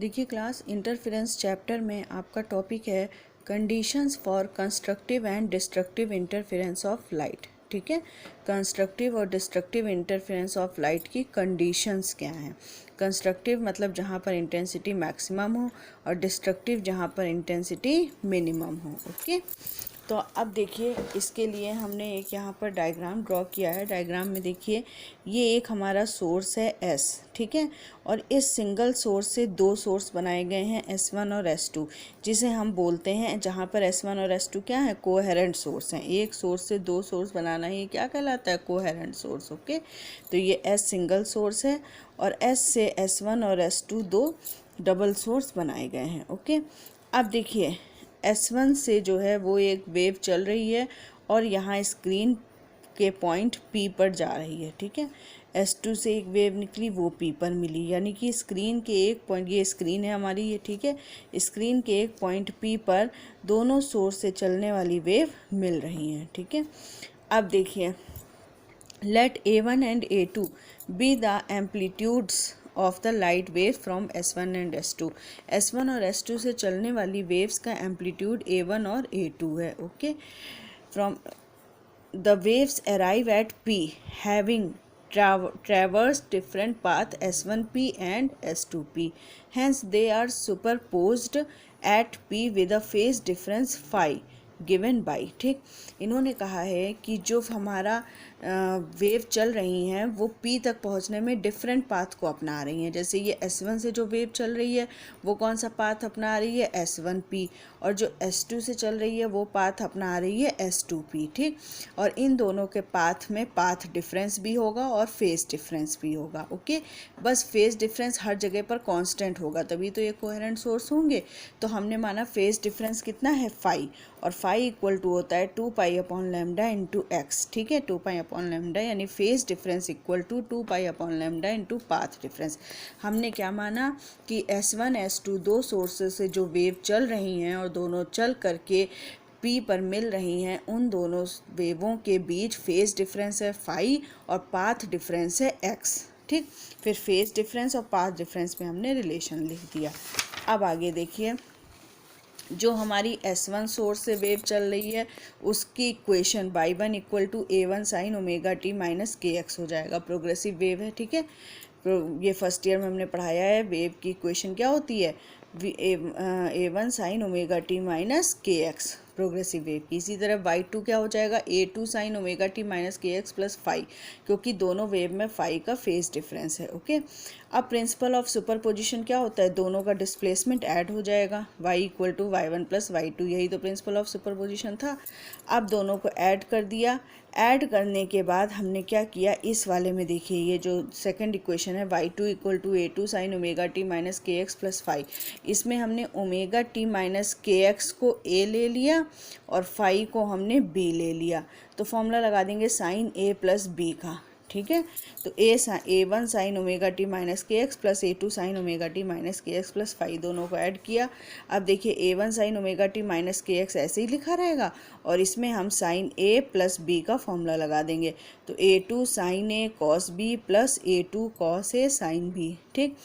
देखिए class interference chapter में आपका टॉपिक है conditions for constructive and destructive interference of light. ठीक है, कंस्ट्रक्टिव और डिस्ट्रक्टिव इंटरफेरेंस ऑफ लाइट की कंडीशंस क्या हैं। कंस्ट्रक्टिव मतलब जहाँ पर इंटेंसिटी मैक्सिमम हो और डिस्ट्रक्टिव जहाँ पर इंटेंसिटी मिनिमम हो। ओके, तो अब देखिए इसके लिए हमने एक यहाँ पर डायग्राम ड्रॉ किया है। डायग्राम में देखिए ये एक हमारा सोर्स है S, ठीक है, और इस सिंगल सोर्स से दो सोर्स बनाए गए हैं S1 और S2, जिसे हम बोलते हैं, जहाँ पर S1 और S2 क्या है, कोहेरेंट सोर्स हैं। एक सोर्स से दो सोर्स बनाना ही क्या कहलाता है, कोहेरेंट सोर्स। ओके, तो ये S सिंगल सोर्स है और S से S1 और S2 दो डबल सोर्स बनाए गए हैं। ओके, अब देखिए S1 से जो है वो एक वेव चल रही है और यहाँ स्क्रीन के पॉइंट P पर जा रही है। ठीक है, S2 से एक वेव निकली, वो P पर मिली, यानी कि स्क्रीन के एक पॉइंट, ये स्क्रीन है हमारी ये, ठीक है, स्क्रीन के एक पॉइंट P पर दोनों सोर्स से चलने वाली वेव मिल रही हैं। ठीक है, अब देखिए let A1 and A2 be the amplitudes of the light wave from S1 and S2। S1 और S2 से चलने वाली वेव्स का एम्पलीट्यूड A1 और A2 है। Okay, from the waves arrive at P having traversed different path S1P and S2P, hence they are superposed at P with a phase difference phi given by. ठीक, इन्होंने कहा है कि जो हमारा वेव चल रही हैं वो P तक पहुंचने में डिफरेंट पाथ को अपना रही हैं। जैसे ये S1 से जो वेव चल रही है वो कौन सा पाथ अपना रही है, S1P, और जो S2 से चल रही है वो पाथ अपना रही है S2P। ठीक, और इन दोनों के पाथ में पाथ डिफरेंस भी होगा और फेज डिफरेंस भी होगा। ओके, बस फेज डिफरेंस हर जगह पर कांस्टेंट होगा, तभी तो ये कोहेरेंट सोर्स होंगे। तो हमने माना फेज डिफरेंस कितना है, फाई, और फाई इक्वल टू होता है 2 pi upon lambda into x. ठीक है, 2 पाई अपॉन लैम्डा यानी phase difference equal to 2 pi upon lambda into path difference. हमने क्या माना कि S1 S2 दो सोर्सेस से जो वेव चल रही हैं और दोनों चल करके P पर मिल रही हैं, उन दोनों वेवों के बीच फेज डिफरेंस है फाई और पाथ डिफरेंस है x। ठीक, फिर फेज डिफरेंस और पाथ डिफरेंस में हमने रिलेशन लिख दिया। अब आगे देखिए, जो हमारी S1 सोर्स से वेव चल रही है उसकी equation y1 equal to A1 sine omega t minus KX हो जाएगा। प्रोग्रेसिव वेव है, ठीक है, ये फर्स्ट ईयर में हमने पढ़ाया है। वेव की इक्वेशन क्या होती है, A1 sine omega t minus KX, progressive wave की। इसी तरह y2 क्या हो जाएगा, A2 sine omega t minus KX plus phi, क्योंकि दोनों वेव में फाई का फेज डिफरेंस है। ओके, अब प्रिंसिपल ऑफ सुपरपोजिशन क्या होता है, दोनों का डिस्प्लेसमेंट ऐड हो जाएगा, y equal to y1 plus y2, यही तो प्रिंसिपल ऑफ सुपरपोजिशन था। अब दोनों को ऐड कर दिया, ऐड करने के बाद हमने क्या किया, इस वाले में देखिए ये जो सेकंड इक्वेशन है y2 equal to A2 sine omega t minus KX plus phi, इसमें हमने ओमेगा टी माइनस KX को A ले लिया और फाई को हमने B ले लिया, तो फॉर्मूला लगा देंगे साइन A प्लस B का। ठीक है, तो A1 sine omega t minus KX plus A2 sine omega t minus KX plus phi, दोनों को ऐड किया। अब देखिए A1 sine omega t minus KX ऐसे ही लिखा रहेगा और इसमें हम साइन A प्लस B का फॉर्मूला लगा देंगे, तो A2 sine A cos B plus A2 cos A sine B। ठीक,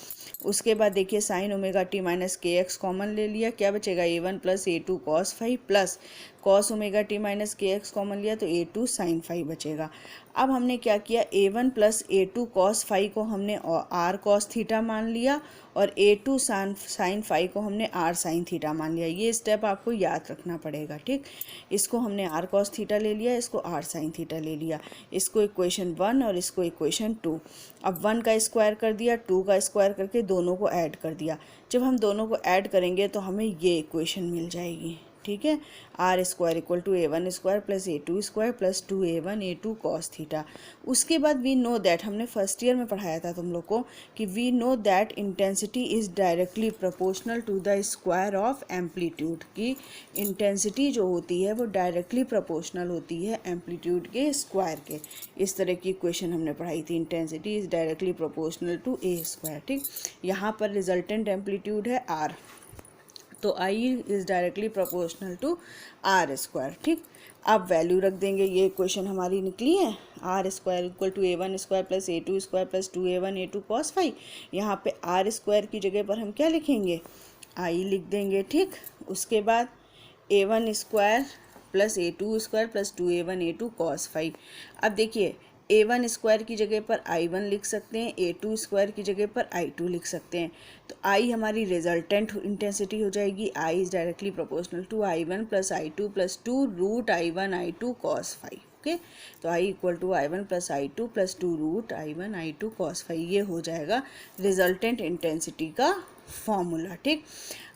उसके बाद देखिए sine omega t minus KX common ले लिया, क्या बचेगा, A1 plus A2 cos phi plus cos omega t minus KX common लिया तो A2 साइन फाई बचेगा। अब हमने क्या किया, A1 plus A2 cos phi को हमने R कॉस थीटा मान लिया और A2 साइन फाई को हमने R साइन थीटा मान लिया। ये स्टेप आपको याद रखना पड़ेगा। ठीक, इसको हमने R कॉस थीटा ले लिया, इसको R साइन थीटा ले लिया, इसको इक्वेशन 1 और इसको इक्वेशन 2। अब 1 का स्क्वायर कर दिया, 2 का स्क्वायर करके दोनों को ऐड कर दिया। जब हम दोनों को ऐड करेंगे तो हमें ये इक्वेशन मिल जाएगी। ठीक है, R square equal to A1 square plus A2 square plus 2A1 A2 cos theta. उसके बाद वी नो दैट, हमने फर्स्ट ईयर में पढ़ाया था तुम लोग को कि we know that intensity is directly proportional to the square of amplitude, की इंटेंसिटी जो होती है वो डायरेक्टली प्रोपोर्शनल होती है एम्पलीट्यूड के स्क्वायर के। इस तरह की इक्वेशन हमने पढ़ाई थी, intensity is directly proportional to A square. ठीक, यहाँ पर रिजल्टेंट एम्पलीट्यूड है R, तो I is directly proportional to R square. ठीक, अब वैल्यू रख देंगे, ये इक्वेशन हमारी निकली है, R square equal to A1 square plus A2 square plus 2A1 A2 cos phi. यहाँ पे आर स्क्वायर की जगह पर हम क्या लिखेंगे, आई लिख देंगे, ठीक। उसके बाद A1 square plus A2 square plus 2A1 A2 cos phi. अब देखिए A1 स्क्वायर की जगह पर I1 लिख सकते हैं, A2 स्क्वायर की जगह पर I2 लिख सकते हैं। तो I हमारी रिजल्टेंट इंटेंसिटी हो जाएगी, I is directly proportional to I1 plus I2 plus 2 root I1 I2 cos phi. Okay, तो I equal to I1 plus I2 plus 2 root I1 I2 cos phi. ये हो जाएगा रिजल्टेंट इंटेंसिटी का formula, ठीक।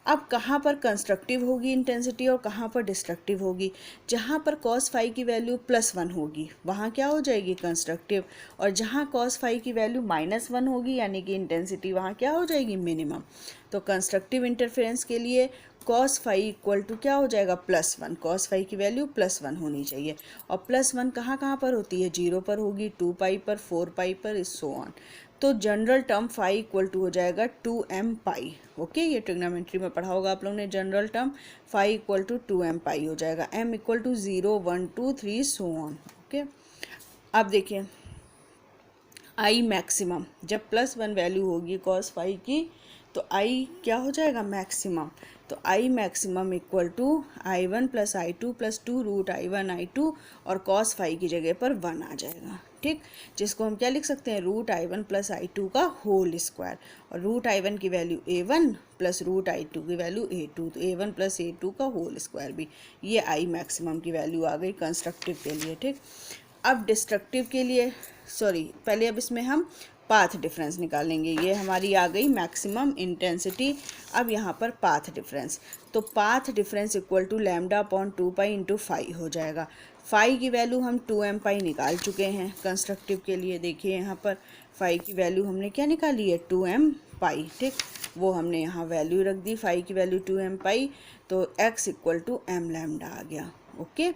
अब कहाँ पर कंस्ट्रक्टिव होगी इंटेंसिटी और कहाँ पर डिस्ट्रक्टिव होगी, जहाँ पर कॉस फाई की वैल्यू +1 होगी वहाँ क्या हो जाएगी कंस्ट्रक्टिव, और जहाँ कॉस फाई की वैल्यू -1 होगी यानी कि इंटेंसिटी वहाँ क्या हो जाएगी मिनिमम। तो कंस्ट्रक्टिव इंटरफेरेंस के लिए कॉस फाई इक्वल टू क्या हो जाएगा +1, कॉस फाई की वैल्यू +1 होनी चाहिए, और +1 कहाँ कहाँ पर होती है, 0 पर होगी, 2 पाई पर, 4 पाई पर, इज सो ऑन। तो general term phi equal to हो जाएगा 2m पाई। ओके, ये ट्रिग्नोमेट्री में पढ़ा होगा आप लोगों ने, general term phi equal to 2m pi हो जाएगा, m equal to 0 1 2 3 so on. Okay, अब देखिए आई मैक्सिमम, जब +1 वैल्यू होगी कॉस फाई की तो आई क्या हो जाएगा मैक्सिमम। तो I maximum equal to I1 plus I2 plus 2 root I1 I2 और कॉस फाई की जगह पर 1 आ जाएगा, ठीक। जिसको हम क्या लिख सकते हैं, रूट I1 प्लस I2 का होल स्क्वायर, और रूट I1 की value A1 plus root I2 की वैल्यू A2, तो A1 प्लस A2 का होल स्क्वायर भी, ये आई मैक्सिमम की वैल्यू आ गई कंस्ट्रक्टिव के लिए, ठीक। अब डिस्ट्रक्टिव के लिए, सॉरी पहले अब इसमें हम पाथ डिफरेंस निकालेंगे। ये हमारी आ गई मैक्सिमम इंटेंसिटी, अब यहाँ पर पाथ डिफरेंस, तो path difference equal to lambda upon 2 pi into phi हो जाएगा। फाई की वैल्यू हम 2m पाई निकाल चुके हैं कंस्ट्रक्टिव के लिए, देखिए यहाँ पर फाई की वैल्यू हमने क्या निकाली है 2m पाई, ठीक। वो हमने यहाँ वैल्यू रख दी, फाई की वैल्यू 2m पाई, तो x equal to m lambda आ गया। ओके,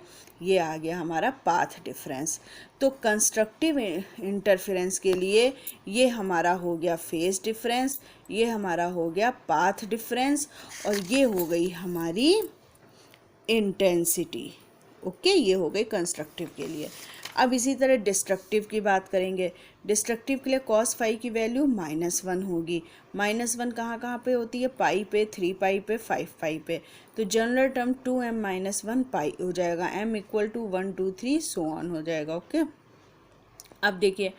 ये आ गया हमारा पाथ डिफरेंस। तो कंस्ट्रक्टिव इंटरफेरेंस के लिए ये हमारा हो गया फेज डिफरेंस, ये हमारा हो गया पाथ डिफरेंस, और ये हो गई हमारी इंटेंसिटी। ओके, ये हो गई कंस्ट्रक्टिव के लिए। अब इसी तरह डिस्ट्रक्टिव की बात करेंगे। डिस्ट्रक्टिव के लिए कॉस फाई की वैल्यू -1 होगी, -1 कहाँ कहाँ पे होती है, पाई पे, 3 पाई पे, 5 पाई पे, तो जनरल टर्म 2m - 1 पाई हो जाएगा, m equal to 1 2 3 so on हो जाएगा। ओके, अब देखिए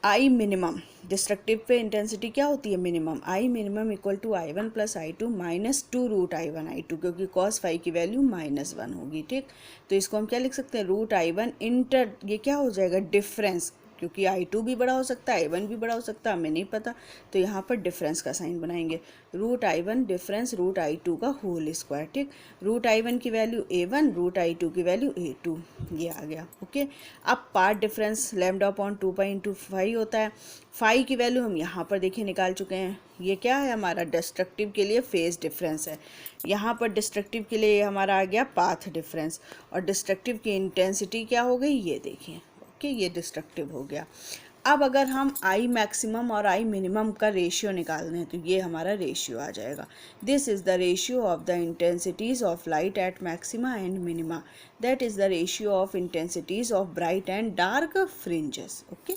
आई मिनिमम, डिस्ट्रक्टिव पे इंटेंसिटी क्या होती है minimum, I minimum equal to I1 plus I2 minus 2 root I1 I2, क्योंकि कॉस फाई की वैल्यू -1 होगी, ठीक। तो इसको हम क्या लिख सकते हैं, रूट I1 इंटर, ये क्या हो जाएगा डिफरेंस, क्योंकि I2 भी बड़ा हो सकता है, I1 भी बड़ा हो सकता है, हमें नहीं पता, तो यहाँ पर डिफरेंस का साइन बनाएंगे, root I1 difference root I2 का होल स्क्वायर, ठीक। रूट I1 की वैल्यू A1, रूट I2 की वैल्यू A2, ये आ गया। ओके, अब part difference lambda upon 2 pi into phi होता है, फाई की वैल्यू हम यहाँ पर देखिए निकाल चुके हैं, ये क्या है हमारा डिस्ट्रक्टिव के लिए फेज डिफरेंस है, यहाँ पर डिस्ट्रक्टिव के लिए हमारा आ गया पाथ डिफरेंस, और डिस्ट्रक्टिव की इंटेंसिटी क्या हो गई ये देखिए। ओके, ये डिस्ट्रक्टिव हो गया। अब अगर हम आई मैक्सिमम और आई मिनिमम का रेशियो निकाल दें तो ये हमारा रेशियो आ जाएगा, this is the ratio of the intensities of light at maxima and minima, that is the ratio of intensities of bright and dark fringes. Okay,